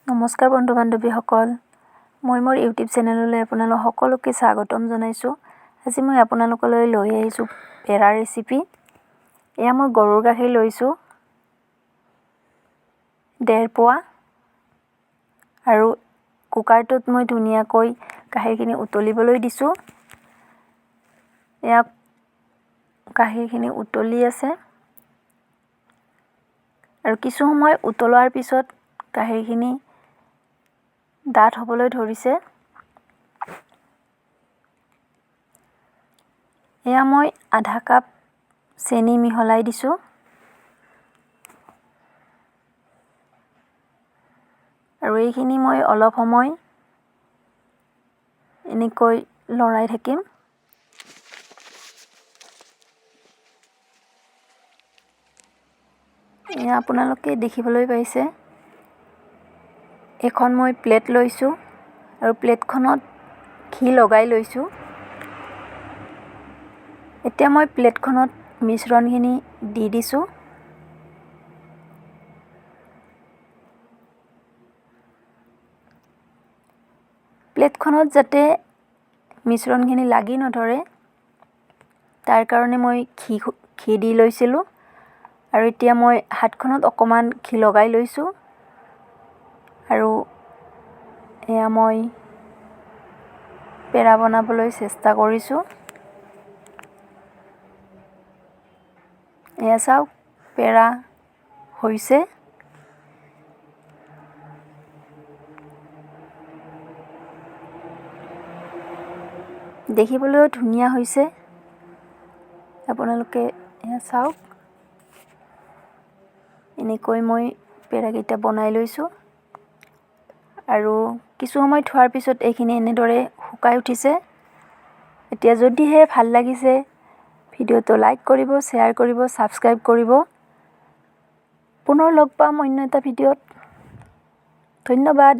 নমস্কাৰ বন্ধু বান্ধৱীসকল, মই মোৰ ইউটিউব চেনেললৈ আপোনালোক সকলোকে স্বাগতম জনাইছোঁ। আজি মই আপোনালোকলৈ লৈ আহিছোঁ পেৰা ৰেচিপি। এয়া মই গৰুৰ গাখীৰ লৈছোঁ 1.5 পোৱা আৰু কুকাৰটোত মই ধুনীয়াকৈ গাখীৰখিনি উতলিবলৈ দিছোঁ। এয়া গাখীৰখিনি উতলি আছে আৰু কিছু সময় উতলোৱাৰ পিছত গাখীৰখিনি ডাঠ হ'বলৈ ধৰিছে। এয়া মই আধা কাপ চেনি মিহলাই দিছোঁ আৰু এইখিনি মই অলপ সময় এনেকৈ লৰাই থাকিম। এয়া আপোনালোকে দেখিবলৈ পাইছে, এখন মই প্লেট লৈছোঁ আৰু প্লেটখনত ঘি লগাই লৈছোঁ। এতিয়া মই প্লেটখনত মিশ্ৰণখিনি দি দিছোঁ। প্লেটখনত যাতে মিশ্ৰণখিনি লাগি নধৰে তাৰ কাৰণে মই ঘি দি লৈছিলোঁ আৰু এতিয়া মই হাতখনত অকণমান ঘি লগাই লৈছোঁ আৰু এয়া মই পেৰা বনাবলৈ চেষ্টা কৰিছোঁ। এয়া চাওক, পেৰা হৈছে। দেখিবলৈও ধুনীয়া হৈছে। আপোনালোকে এয়া চাওক, এনেকৈ মই পেৰাকেইটা বনাই লৈছোঁ আৰু কিছু সময় থোৱাৰ পিছত এইখিনি এনেদৰে শুকাই উঠিছে। এতিয়া যদিহে ভাল লাগিছে ভিডিঅ'টো লাইক কৰিব, শ্বেয়াৰ কৰিব, ছাবস্ক্ৰাইব কৰিব। পুনৰ লগ পাম অন্য এটা ভিডিঅ'ত। ধন্যবাদ।